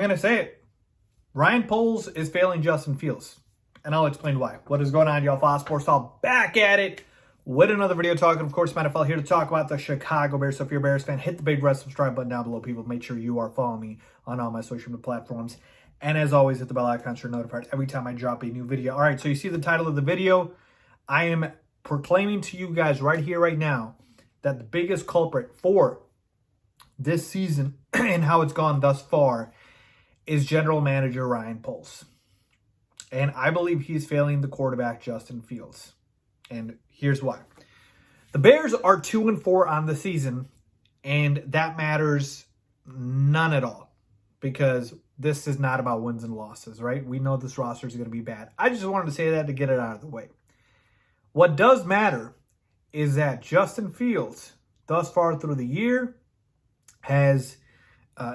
going to say it. Ryan Poles is failing Justin Fields. And I'll explain why. What is going on, y'all? Fox Sports Talk back at it with another video talking, of course, NFL here to talk about the Chicago Bears. So if you're a Bears fan, hit the big red subscribe button down below, people. Make sure you are following me on all my social media platforms. And as always, hit the bell icon so you're notified every time I drop a new video. All right, so you see the title of the video. I am proclaiming to you guys right here, right now, that the biggest culprit for this season and how it's gone thus far is general manager Ryan Poles. And I believe he's failing the quarterback, Justin Fields. And here's why. The Bears are 2-4 on the season, and that matters none at all because this is not about wins and losses, right? We know this roster is going to be bad. I just wanted to say that to get it out of the way. What does matter is that Justin Fields, thus far through the year, has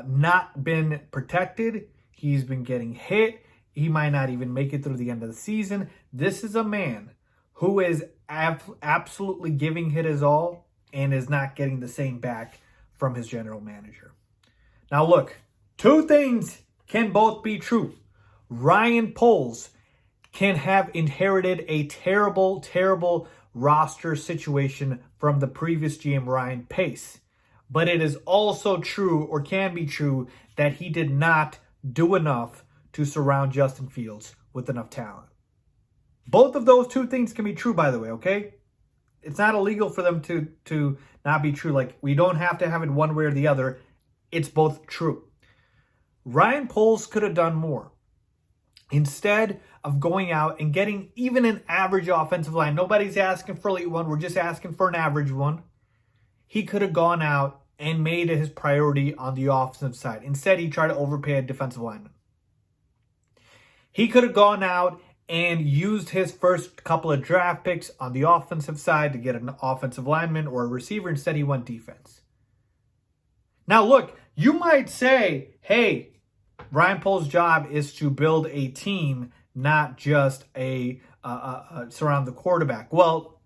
not been protected. He's been getting hit. He might not even make it through the end of the season. This is a man who is absolutely giving it his all and is not getting the same back from his general manager. Now look, two things can both be true. Ryan Poles can have inherited a terrible, terrible roster situation from the previous GM, Ryan Pace. But it is also true, or can be true, that he did not do enough to surround Justin Fields with enough talent. Both of those two things can be true, by the way, okay? It's not illegal for them to not be true. Like, we don't have to have it one way or the other. It's both true. Ryan Poles could have done more. Instead of going out and getting even an average offensive line, nobody's asking for elite one, we're just asking for an average one. He could have gone out and made it his priority on the offensive side. Instead, he tried to overpay a defensive lineman. He could have gone out and used his first couple of draft picks on the offensive side to get an offensive lineman or a receiver. Instead, he went defense. Now, look, you might say, hey, Ryan Poles' job is to build a team, not just surround the quarterback. Well,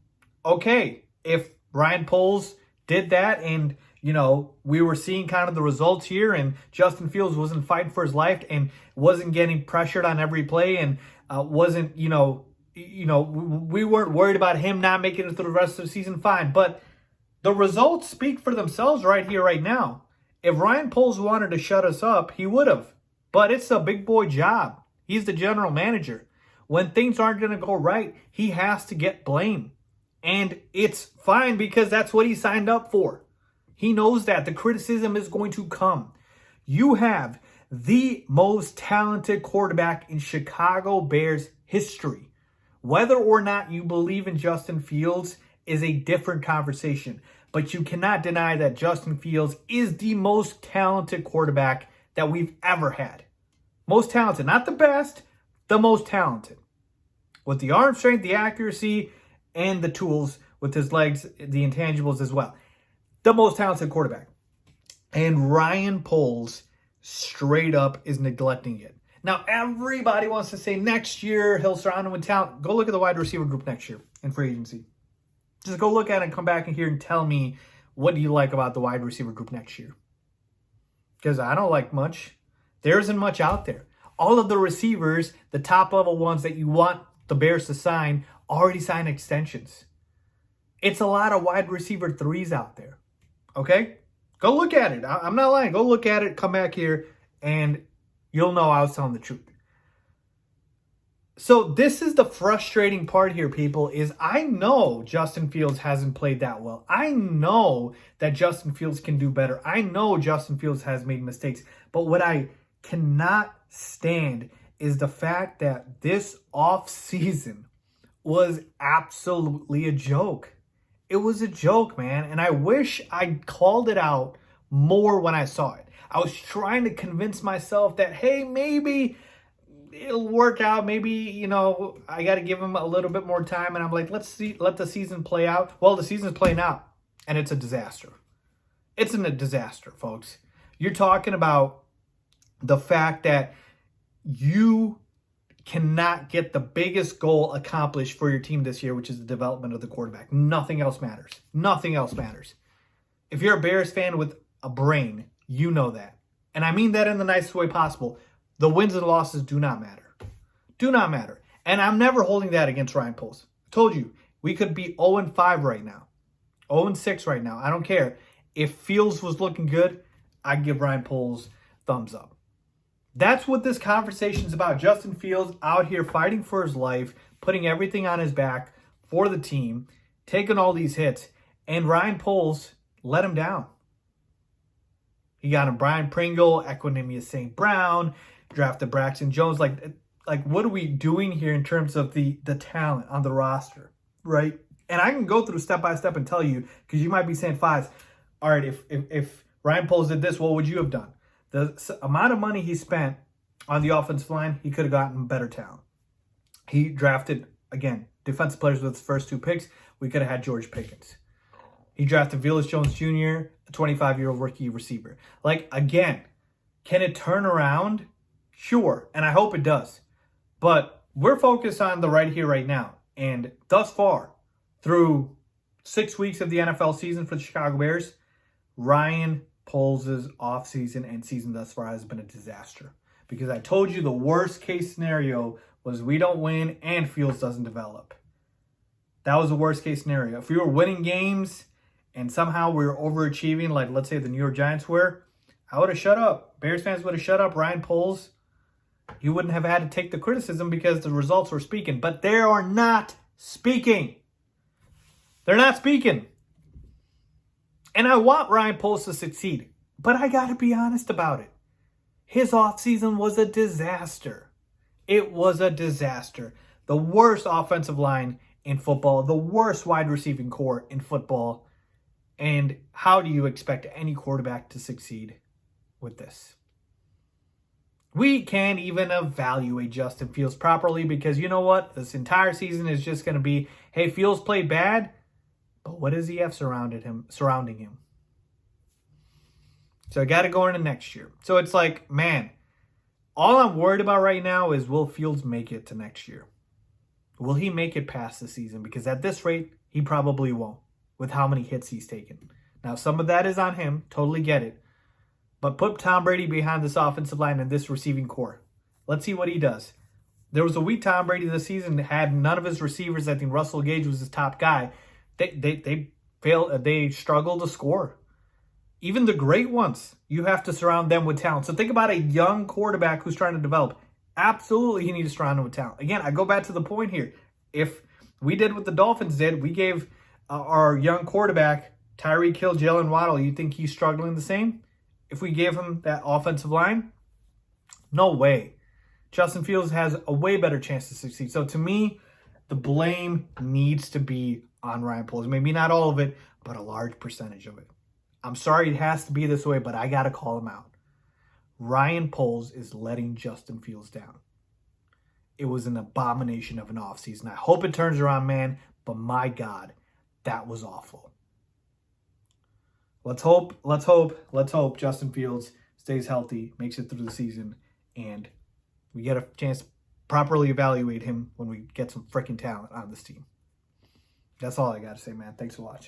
okay, if Ryan Poles did that and, you know, we were seeing kind of the results here and Justin Fields wasn't fighting for his life and wasn't getting pressured on every play and wasn't, we weren't worried about him not making it through the rest of the season, fine. But the results speak for themselves right here, right now. If Ryan Poles wanted to shut us up, he would have. But it's a big boy job. He's the general manager. When things aren't going to go right, he has to get blamed. And it's fine because that's what he signed up for. He knows that the criticism is going to come. You have the most talented quarterback in Chicago Bears history. Whether or not you believe in Justin Fields is a different conversation. But you cannot deny that Justin Fields is the most talented quarterback that we've ever had. Most talented, not the best, the most talented. With the arm strength, the accuracy, and the tools with his legs, the intangibles as well. The most talented quarterback. And Ryan Poles straight up is neglecting it. Now, everybody wants to say next year he'll surround him with talent. Go look at the wide receiver group next year in free agency. Just go look at it and come back in here and tell me what do you like about the wide receiver group next year. Because I don't like much. There isn't much out there. All of the receivers, the top level ones that you want the Bears to sign, already signed extensions. It's a lot of wide receiver threes out there. Okay? Go look at it. I'm not lying. Go look at it. Come back here and you'll know I was telling the truth. So this is the frustrating part here, people, is I know Justin Fields hasn't played that well. I know that Justin Fields can do better. I know Justin Fields has made mistakes. But what I cannot stand is the fact that this offseason was absolutely a joke. It was a joke, man. And I wish I called it out more when I saw it. I was trying to convince myself that, hey, maybe it'll work out. Maybe, I got to give him a little bit more time. And I'm like, let the season play out. Well, the season's playing out and it's a disaster. It's a disaster, folks. You're talking about the fact that you cannot get the biggest goal accomplished for your team this year, which is the development of the quarterback. Nothing else matters. Nothing else matters. If you're a Bears fan with a brain, you know that. And I mean that in the nicest way possible. The wins and losses do not matter. Do not matter. And I'm never holding that against Ryan Poles. I told you, we could be 0-5 right now. 0-6 right now. I don't care. If Fields was looking good, I'd give Ryan Poles thumbs up. That's what this conversation is about. Justin Fields out here fighting for his life, putting everything on his back for the team, taking all these hits, and Ryan Poles let him down. He got him Brian Pringle, Equanimous St. Brown, drafted Braxton Jones. Like, what are we doing here in terms of the talent on the roster, right? And I can go through step by step and tell you, because you might be saying, Faiz, all right, if Ryan Poles did this, what would you have done? The amount of money he spent on the offensive line, he could have gotten better talent. He drafted, again, defensive players with his first 2 picks. We could have had George Pickens. He drafted Velus Jones Jr., a 25-year-old rookie receiver. Like, again, can it turn around? Sure, and I hope it does. But we're focused on the right here, right now. And thus far, through 6 weeks of the NFL season for the Chicago Bears, Ryan Poles' offseason and season thus far has been a disaster. Because I told you the worst case scenario was we don't win and Fields doesn't develop. That was the worst case scenario. If we were winning games and somehow we were overachieving, like let's say the New York Giants were, I would have shut up. Bears fans would have shut up. Ryan Poles, he wouldn't have had to take the criticism because the results were speaking. But they are not speaking. They're not speaking. And I want Ryan Poles to succeed. But I got to be honest about it. His offseason was a disaster. It was a disaster. The worst offensive line in football. The worst wide receiving core in football. And how do you expect any quarterback to succeed with this? We can't even evaluate Justin Fields properly because you know what? This entire season is just going to be, hey, Fields played bad, but what does he have surrounding him? So I got to go into next year. So it's like, man, all I'm worried about right now is will Fields make it to next year? Will he make it past the season? Because at this rate, he probably won't with how many hits he's taken. Now, some of that is on him. Totally get it. But put Tom Brady behind this offensive line and this receiving core. Let's see what he does. There was a week Tom Brady this season had none of his receivers. I think Russell Gage was his top guy. They failed. They struggled to score. Even the great ones, you have to surround them with talent. So think about a young quarterback who's trying to develop. Absolutely, you need to surround him with talent. Again, I go back to the point here. If we did what the Dolphins did, we gave our young quarterback, Tyreek Hill, Jalen Waddle, you think he's struggling the same? If we gave him that offensive line? No way. Justin Fields has a way better chance to succeed. So to me, the blame needs to be on Ryan Poles. Maybe not all of it, but a large percentage of it. I'm sorry it has to be this way, but I got to call him out. Ryan Poles is letting Justin Fields down. It was an abomination of an offseason. I hope it turns around, man, but my God, that was awful. Let's hope Justin Fields stays healthy, makes it through the season, and we get a chance to properly evaluate him when we get some freaking talent on this team. That's all I got to say, man. Thanks for watching.